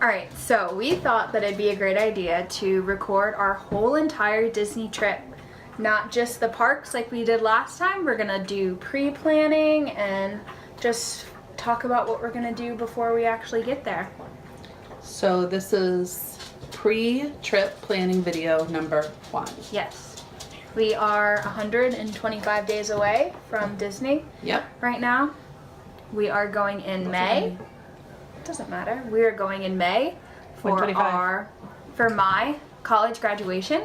Alright, so we thought that it'd be a great idea to record our whole entire Disney trip. Not just the parks like we did last time. We're gonna do pre-planning and just talk about what we're gonna do before we actually get there. So this is pre-trip planning video number 1. Yes. We are 125 days away from Disney. Yep. Right now. We are going in May. Doesn't matter. We are going in May for 125. my college graduation.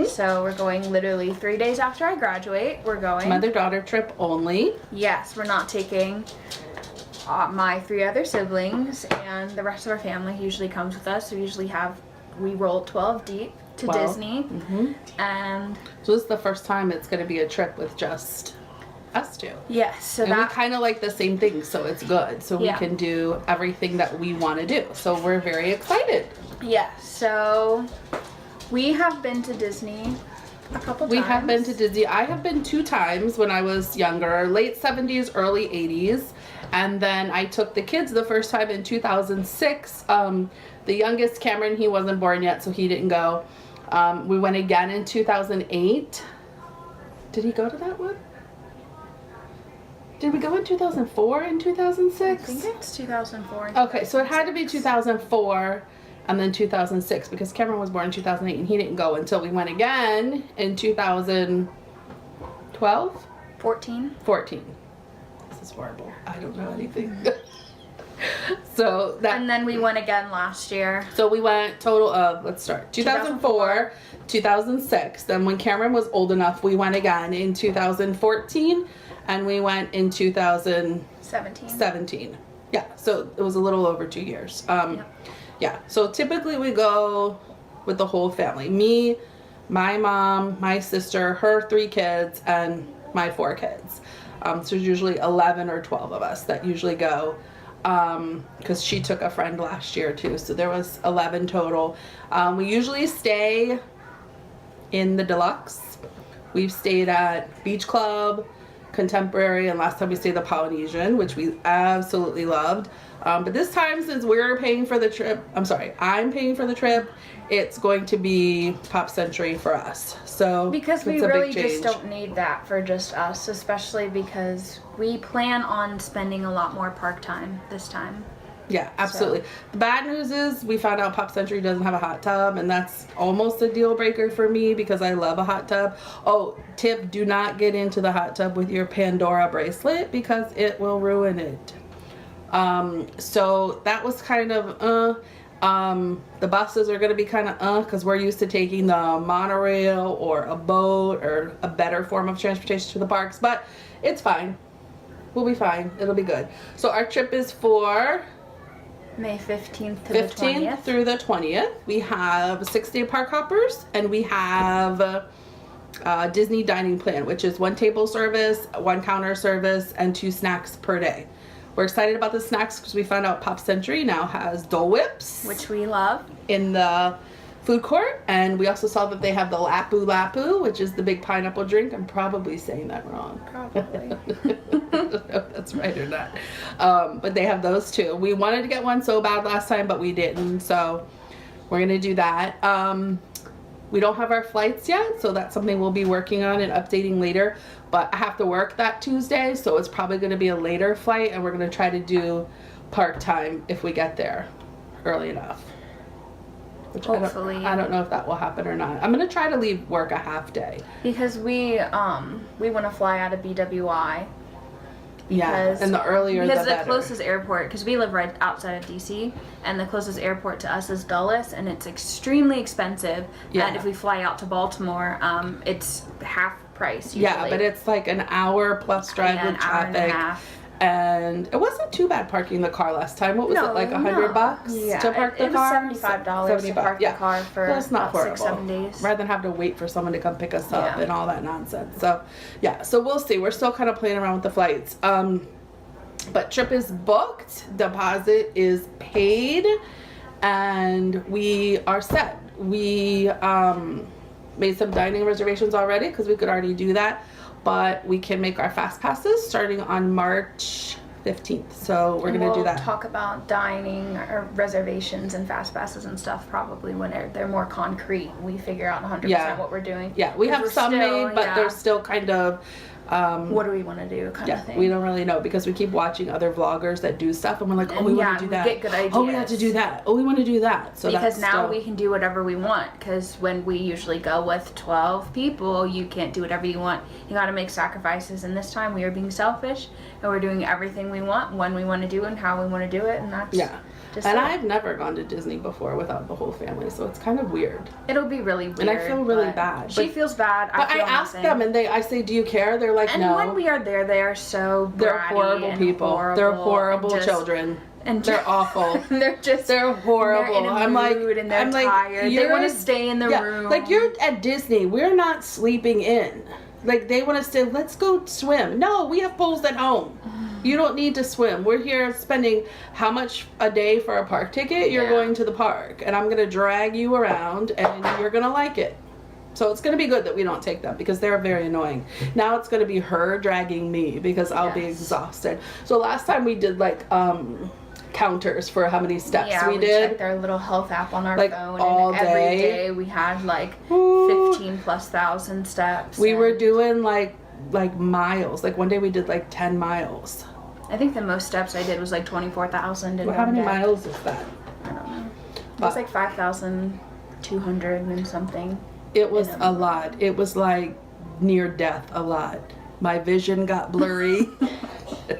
So we're going literally 3 days after I graduate. We're going. Mother-daughter trip only. Yes, we're not taking my 3 other siblings, and the rest of our family usually comes with us. So we roll 12 deep to 12. Disney. And So this is the first time it's going to be a trip with just us two. yes, so And we that kind of like the same thing, so it's good. So we Yeah. can do everything that we want to do. So we're very excited. yeah. So we have been to Disney a couple times. We have been to Disney. I have been 2 times when I was younger, late 70s, early 80s. And then I took the kids the first time in 2006. The youngest, Cameron, he wasn't born yet, so he didn't go. We went again in 2008. Did he go to that one? Did we go in 2004 and 2006? I think it's 2004. and Okay, so it had to be 2004 and then 2006 because Cameron was born in 2008 and he didn't go until we went again in 2012? 14. 14. This is horrible. I don't know anything. So And then we went again last year. So we went total of, let's start, 2004, 2006. Then when Cameron was old enough, we went again in 2014 and we went in 2017. 17. Yeah, so it was a little over 2 years. Yeah, so typically we go with the whole family. Me, my mom, my sister, her 3 kids, and my 4 kids. So there's usually 11 or 12 of us that usually go. Because she took a friend last year too, so there was 11 total. We usually stay in the deluxe. We've stayed at Beach Club, Contemporary, and last time we stayed the Polynesian, which we absolutely loved. But this time, since we're paying for the trip, I'm paying for the trip, it's going to be Pop Century for us. So Because we it's a really big just change. don't need that for just us, especially because we plan on spending a lot more park time this time. Yeah, absolutely. The bad news is we found out Pop Century doesn't have a hot tub, and that's almost a deal breaker for me because I love a hot tub. Oh, tip, do not get into the hot tub with your Pandora bracelet because it will ruin it. So that was kind of, the buses are going to be kind of, because we're used to taking the monorail or a boat or a better form of transportation to the parks, but it's fine. We'll be fine. It'll be good. So our trip is for May 15th to 15th the 20th. through the 20th. We have 6-day park hoppers, and we have Disney dining plan, which is 1 table service, 1 counter service, and 2 snacks per day. We're excited about the snacks because we found out Pop Century now has Dole Whips, Which we love. in the food court, and we also saw that they have the Lapu Lapu, which is the big pineapple drink. I'm probably saying that wrong. Probably. I don't know if that's right or not. But they have those too. We wanted to get one so bad last time, but we didn't. So we're going to do that. We don't have our flights yet, so that's something we'll be working on and updating later. But I have to work that Tuesday, so it's probably going to be a later flight, and we're going to try to do park time if we get there early enough. Which Hopefully. I don't know if that will happen or not. I'm going to try to leave work a half day. Because we want to fly out of BWI. Yeah, and the earlier the Because better. the closest airport, because we live right outside of DC, and the closest airport to us is Dulles, and it's extremely expensive. Yeah. And if we fly out to Baltimore, it's half price usually. Yeah, but it's like an hour plus drive Yeah, with an hour and a traffic. half. And it wasn't too bad parking the car last time. What was it, like $100 Yeah, to park the it car? was $75 to park the car for That's not about horrible. 6-7 days. Rather than have to wait for someone to come pick us up Yeah. and all that nonsense. So yeah, so we'll see. We're still kind of playing around with the flights. But trip is booked, deposit is paid, and we are set. We made some dining reservations already because we could already do that, but we can make our fast passes starting on March 15th. So we're And going to do we'll that. talk about dining or reservations and fast passes and stuff probably when they're more concrete. We figure out 100% Yeah. what we're doing. Yeah, we 'Cause have we're some still- made, but yeah. they're still kind of What do we want to do kind yeah, of thing. we don't really know because we keep watching other vloggers that do stuff and we're like, oh, we want to do we that. get good ideas. Oh, we have to do that. Oh, we want to do that. So because that's now still, we can do whatever we want, because when we usually go with 12 people, you can't do whatever you want. You got to make sacrifices, and this time we are being selfish and we're doing everything we want, when we want to do it, and how we want to do it, and that's yeah. just And it. I've never gone to Disney before without the whole family, so it's kind of weird. It'll be really weird. And I feel really but bad, She but- feels bad. But I feel ask nothing. them and I say, do you care? They're like, And no. when we are there, they are so They're bratty horrible and people. horrible They're and horrible just- children. And They're awful. they're just They're horrible. They're in a I'm like, mood and they're I'm like, tired. They you're want to at- stay in the yeah, room. like you're at Disney. We're not sleeping in. Like they want to say, let's go swim. No, we have pools at home. You don't need to swim. We're here spending how much a day for a park ticket? You're Yeah. going to the park, and I'm gonna drag you around, and you're gonna like it. So it's gonna be good that we don't take them because they're very annoying. Now it's gonna be her dragging me because I'll be Yes. exhausted. So last time we did like counters for how many steps yeah, we we did. checked our little health app on our Like, phone, all and every day. day we had like Ooh. 15,000+ steps. We and were doing like miles. Like one day we did like 10 miles. I think the most steps I did was like 24,000 in Well, how one many day. miles is that? I don't know. It But- was like 5,200 and something. It was In a lot. It was like near death a lot. My vision got blurry.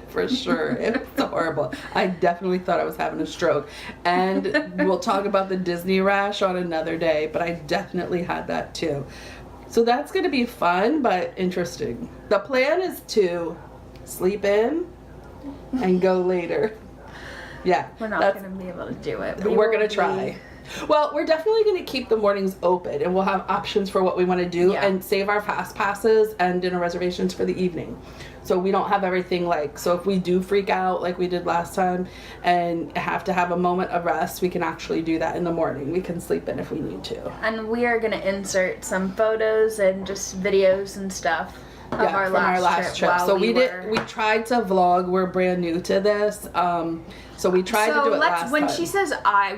For sure. It was horrible. I definitely thought I was having a stroke. And we'll talk about the Disney rash on another day, but I definitely had that too. So that's going to be fun, but interesting. The plan is to sleep in and go later. Yeah. We're not that's- going to be able to do it. we're will gonna be- try. Well, we're definitely gonna keep the mornings open, and we'll have options for what we want to do, Yeah. and save our fast passes and dinner reservations for the evening. So we don't have everything like. So if we do freak out like we did last time, and have to have a moment of rest, we can actually do that in the morning. We can sleep in if we need to. And we are going to insert some photos and just videos and stuff of Yeah, our, from last our last trip. while So we were- we tried to vlog. We're brand new to this. So we tried to do it last when time. she says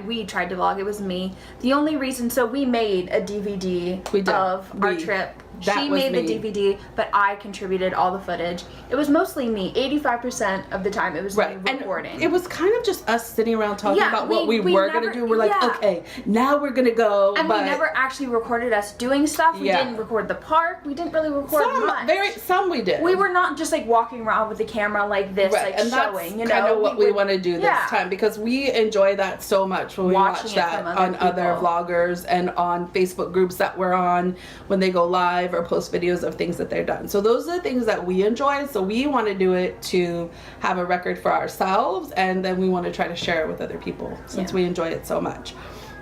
we tried to vlog, it was me. The only reason, so we made a DVD We did. of our We. trip. That She was made me. the DVD, but I contributed all the footage. It was mostly me. 85% of the time it was Right, me and recording. it was kind of just us sitting around talking Yeah, about what we we were never- gonna do. We're like, yeah. okay, now we're gonna go. and but we never actually recorded us doing stuff. We Yeah. didn't record the park. We didn't really record much. some we did. We were not just like walking around with the camera like this, right, like and showing. that's You know, kind of what we would- want to do this yeah. time because we enjoy that so much when we Watching watch it that from other on other people. vloggers and on Facebook groups that we're on when they go live or post videos of things that they're done. So those are the things that we enjoy. So we want to do it to have a record for ourselves, and then we want to try to share it with other people since Yeah. we enjoy it so much.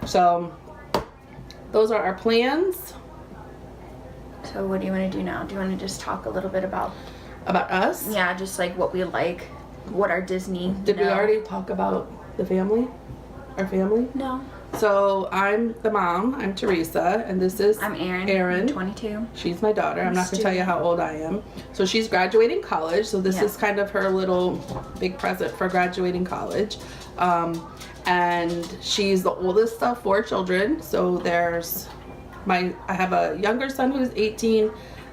So those are our plans So what do you want to do now? Do you want to just talk a little bit about, about us. yeah, just like what we like, what our Disney? Did we already talk about the family? Our family? No. So I'm the mom. I'm Teresa, and this is I'm Erin. Erin. I'm 22. She's my daughter. I'm not going to tell you how old I am. So she's graduating college. So this Yeah. is kind of her little big present for graduating college. And she's the oldest of 4 children. So there's I have a younger son who's 18,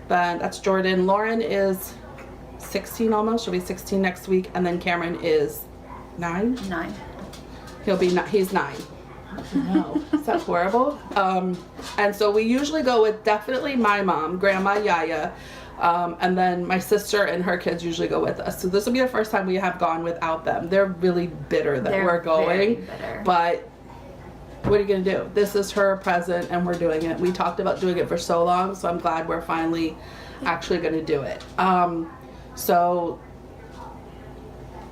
but that's Jordan. Lauren is 16 almost. She'll be 16 next week. And then Cameron is 9. 9. He's 9. No, is that horrible? And so we usually go with definitely my mom, Grandma Yaya, and then my sister and her kids usually go with us. So this will be the first time we have gone without them. They're really bitter that They're we're going, very bitter. but what are you gonna do? This is her present, and we're doing it. We talked about doing it for so long, so I'm glad we're finally actually gonna do it. So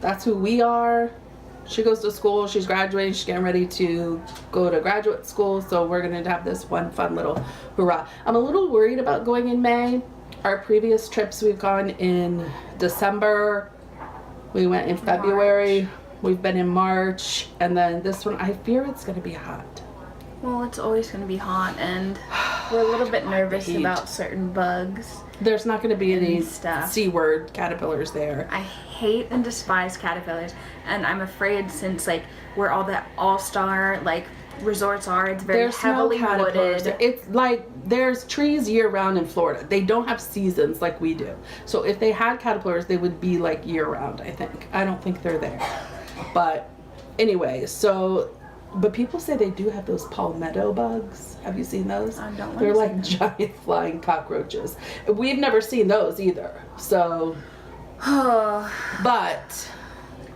that's who we are. She goes to school, she's graduating, she's getting ready to go to graduate school, so we're gonna have this one fun little hurrah. I'm a little worried about going in May. Our previous trips we've gone in December, we went in February, we've been in March, and then this one, I fear it's gonna be hot. Well, it's always going to be hot, and we're a little bit nervous heat. about certain bugs. There's not going to be any stuff. C word caterpillars there. I hate and despise caterpillars, and I'm afraid since like where all the all-star like resorts are, it's very There's heavily no caterpillars. wooded. It's like there's trees year round in Florida. They don't have seasons like we do. So if they had caterpillars, they would be like year round, I think. I don't think they're there. But anyway, so but people say they do have those palmetto bugs. Have you seen those? I don't They're wanna like see them. giant flying cockroaches. We've never seen those either. So but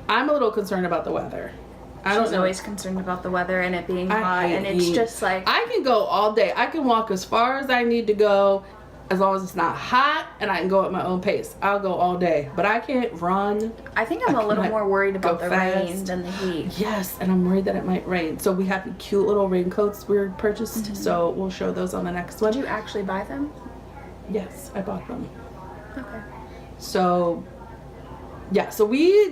I'm a little concerned about the weather. I don't She's know. always concerned about the weather and it being I hot, hate and it's heat. just like I can go all day. I can walk as far as I need to go, as long as it's not hot, and I can go at my own pace. I'll go all day, but I can't run. I think I'm I a little might more worried about go the rain fast. than the heat. Yes, and I'm worried that it might rain. So we have cute little raincoats we purchased. So we'll show those on the next one. Did you actually buy them? Yes, I bought them. Okay. So yeah, so we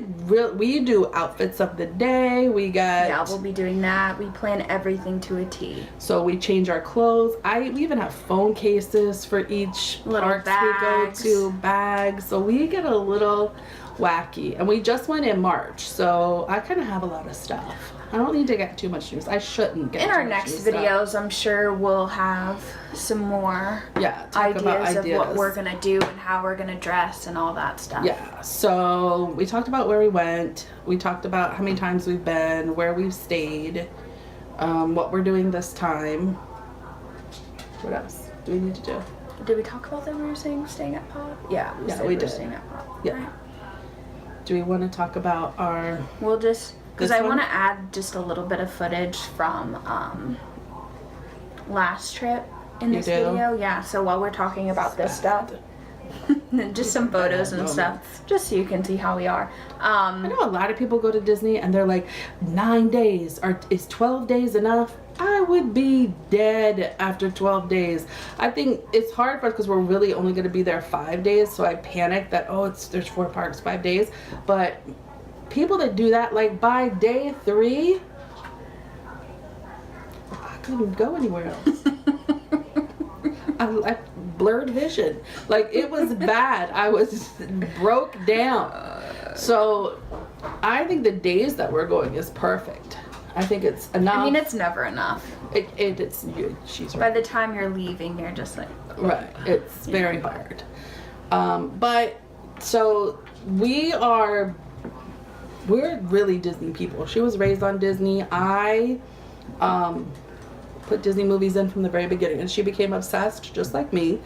do outfits of the day. We got Yeah, we'll be doing that. We plan everything to a T. So we change our clothes. We even have phone cases for each Little parks bags. we go to, bags. So we get a little wacky. And we just went in March, so I kind of have a lot of stuff. I don't need to get too much news. I shouldn't get In too our much next new stuff. videos, I'm sure we'll have some more Yeah, talk about ideas of ideas. what we're gonna do and how we're gonna dress and all that stuff. Yeah, so we talked about where we went. We talked about how many times we've been, where we've stayed, what we're doing this time. What else do we need to do? Did we talk about that we were staying at Pop? Yeah, Yeah, said we we were did. staying at Pop. Yeah. Right. Do we want to talk about our... We'll just, because This I one? want to add just a little bit of footage from last trip in You this do? video. Yeah, so while we're talking about this stuff, just some photos and stuff, just so you can see how we are. I know a lot of people go to Disney and they're like, 9 days, or is 12 days enough? I would be dead after 12 days. I think it's hard for us because we're really only going to be there 5 days, so I panic that, there's 4 parks, 5 days. But people that do that, like by day 3, I couldn't go anywhere else. I blurred vision. Like, it was bad. I was broke down. So I think the days that we're going is perfect. I think it's enough. I mean, it's never enough. It's she's By right. the time you're leaving, you're just like, Right. It's very hard. But so we're really Disney people. She was raised on Disney. I put Disney movies in from the very beginning, and she became obsessed just like me,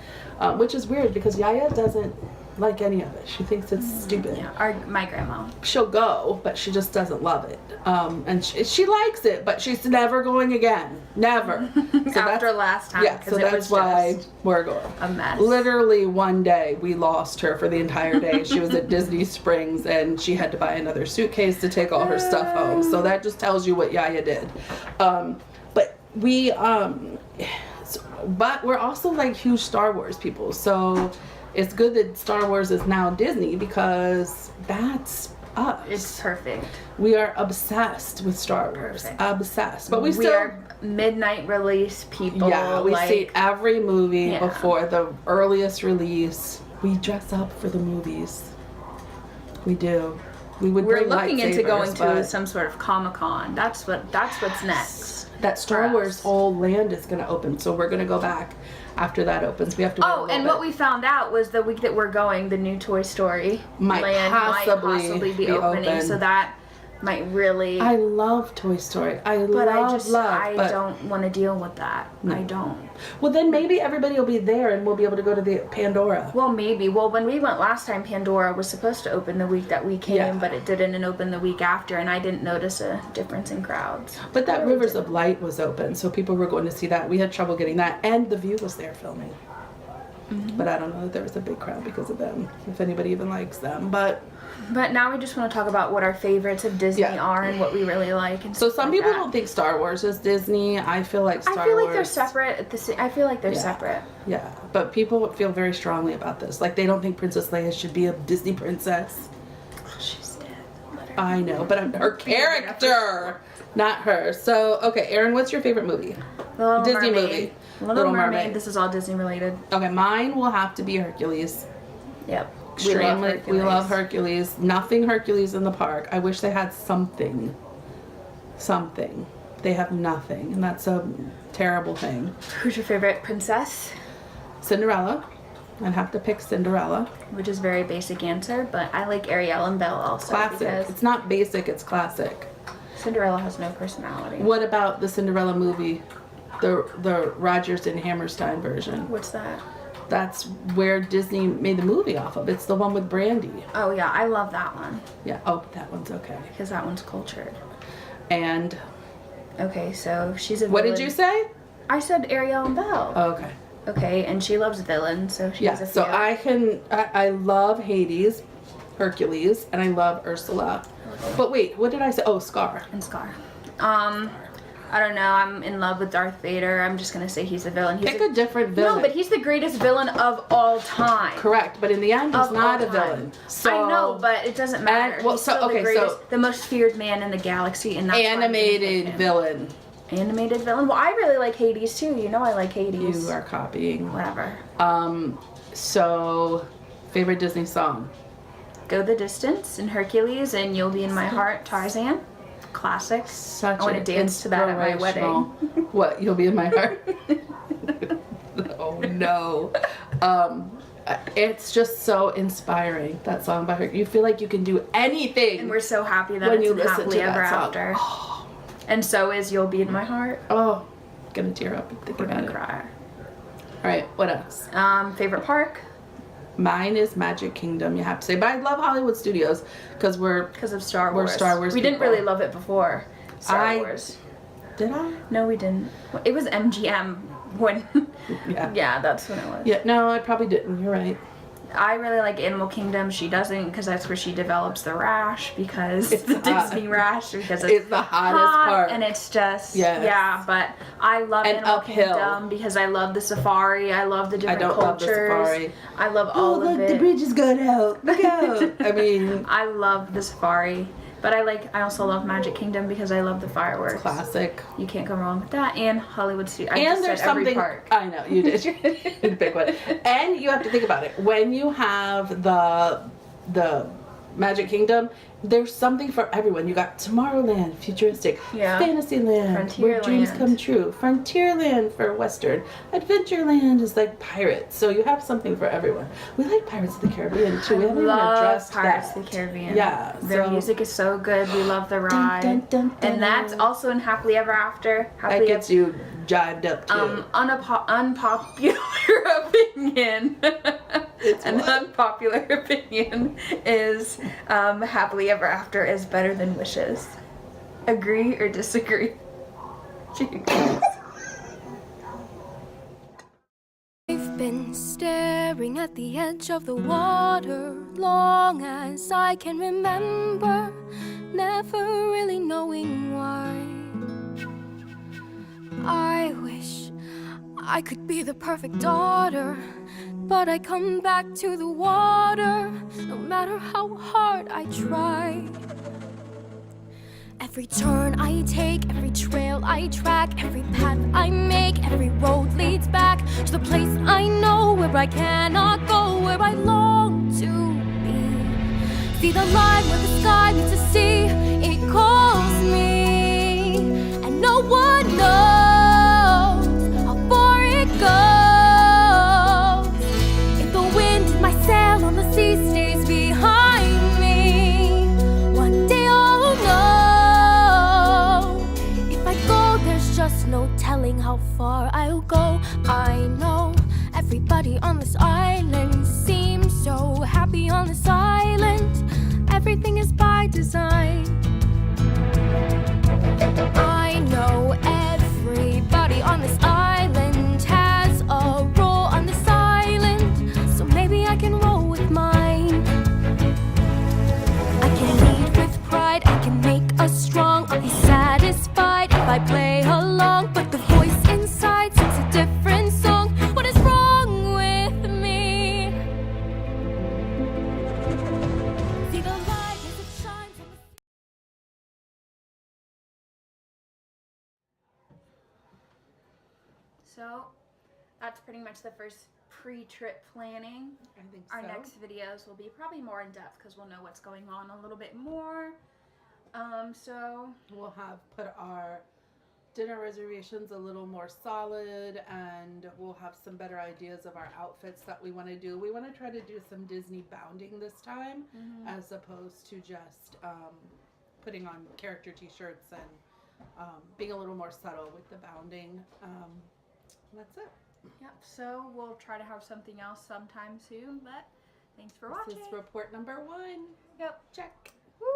which is weird because Yaya doesn't like any of it. She thinks it's stupid. yeah, my grandma. She'll go, but she just doesn't love it. And she likes it, but she's never going again. Never. So After last time, yeah, so it that's was why just we're going. a mess. Literally one day we lost her for the entire day. She was at Disney Springs and she had to buy another suitcase to take all her stuff home. So that just tells you what Yaya did. But we but we're also like huge Star Wars people. So it's good that Star Wars is now Disney because that's us. It's perfect. We are obsessed with Star Wars. Perfect. Obsessed. But we still are midnight release people. yeah, we like, see every movie Yeah. before the earliest release. We dress up for the movies. We do. We would We're bring looking into lightsabers, going to but some sort of Comic-Con. That's what's next. that Star for Wars us. whole land is going to open, so we're going to go back after that opens. We have to wait a Oh, little and bit. what we found out was the week that we're going, the new Toy Story Might land possibly might possibly be be opening. open. So that might really. I love Toy Story. but I but don't want to deal with that. I don't. well, then maybe everybody will be there and we'll be able to go to the Pandora. Well, maybe. Well, when we went last time, Pandora was supposed to open the week that we came, Yeah. but it didn't and open the week after, and I didn't notice a difference in crowds. But that I really Rivers didn't. of Light was open, so people were going to see that. We had trouble getting that, and The View was there filming. Mm-hmm. But I don't know that there was a big crowd because of them, if anybody even likes them. But But now we just want to talk about what our favorites of Disney Yeah. are and what we really like. And so stuff some like people that. don't think Star Wars is Disney. I feel like Star Wars. I feel like they're separate. I feel like they're Yeah. separate. Yeah, but people feel very strongly about this. Like they don't think Princess Leia should be a Disney princess. She's dead. Let her- I know, but her character, not her. So okay, Erin, what's your favorite movie? The Little Disney Mermaid. movie. Little Mermaid. This is all Disney related. Okay, mine will have to be Hercules. Yep. Extremely, we love Hercules. Nothing Hercules in the park. I wish they had something. Something. They have nothing, and that's a terrible thing. Who's your favorite princess? Cinderella. I'd have to pick Cinderella. Which is a very basic answer, but I like Ariel and Belle also. Classic. It's not basic, it's classic. Cinderella has no personality. What about the Cinderella movie? The Rodgers and Hammerstein version. What's that? That's where Disney made the movie off of. It's the one with Brandy. Oh yeah, I love that one. Yeah. Oh, that one's okay. Because that one's cultured. And okay, so she's a villain. What did you say? I said Ariel and Belle. Oh, okay. Okay, and she loves villains, so she's a so I love Hades, Hercules, and I love Ursula. But wait, what did I say? Oh, Scar. And Scar. I don't know. I'm in love with Darth Vader. I'm just gonna say he's a villain. Pick a different villain. No, but he's the greatest villain of all time. Correct, but in the end, he's not a villain. So I know, but it doesn't matter. Well, he's still the greatest, the most feared man in the galaxy, and that's animated villain. Animated villain. Well, I really like Hades too. You know, I like Hades. You are copying. Whatever. So, favorite Disney song? Go the Distance and Hercules and You'll Be in My Heart, Tarzan. Classic. I want to dance to that at my wedding. What? You'll be in my heart? Oh no. It's just so inspiring, that song by her. You feel like you can do anything. And we're so happy that it's Happily Ever After. Oh. And so is You'll Be in My Heart. Oh, gonna tear up and think about it. Cry. All right, what else? Favorite park? Mine is Magic Kingdom, you have to say. But I love Hollywood Studios because of Star Wars. We're Star Wars. We didn't really love it before Star Wars. Did I? No, we didn't. It was MGM when. Yeah, that's when it was. Yeah, no, I probably didn't. You're right. I really like Animal Kingdom. She doesn't, because that's where she develops the rash, because it's the Disney rash, because it's the hottest part, and it's just yeah. But I love Animal Kingdom because I love the safari. I love the different cultures. Love the safari. I love all of it. The bridge is going out. Look out! I mean, I love the safari. But I also love Magic Kingdom because I love the fireworks. It's classic. You can't go wrong with that. And Hollywood Studios. And there's something. Park. I know you did. You pick one. And you have to think about it. When you have the Magic Kingdom, there's something for everyone. You got Tomorrowland, futuristic, Fantasyland, where dreams come true, Frontierland for Western, Adventureland is like pirates. So you have something for everyone. We like Pirates of the Caribbean too. We haven't even addressed Pirates of the Caribbean. Yeah, their music is so good. We love the ride, and that's also in Happily Ever After. That gets you jived up too. Unpopular opinion. An unpopular opinion is Happily Ever After is better than Wishes. Agree or disagree? I've been staring at the edge of the water long as I can remember, never really knowing why. I wish I could be the perfect daughter, but I come back to the water no matter how hard I try. Every turn I take, every trail I track, every path I make, every road leads back to the place I know where I cannot go, where I long to be. See the line where the sky meets the sea, it calls me, and no one knows how far it goes. If the wind in my sail on the sea stays behind me, one day I'll know. If I go, there's just no telling how far I'll go. I know everybody on this island seems so happy on this island. Everything is by design. I know everybody on this island has a role on this island, so maybe I can roll with mine. I can lead with pride, I can make us strong. I'll be satisfied if I play along, but the voice inside sings a different song. What is wrong with me? See the light as it shines on the... So, that's pretty much the first pre-trip planning. I think Our so. next videos will be probably more in depth because we'll know what's going on a little bit more. So We'll have put our dinner reservations a little more solid, and we'll have some better ideas of our outfits that we want to do. We want to try to do some Disney bounding this time, as opposed to just putting on character t-shirts and being a little more subtle with the bounding. That's it. yep. So we'll try to have something else sometime soon. But thanks for watching. This is report number 1. Yep. Check. Woo!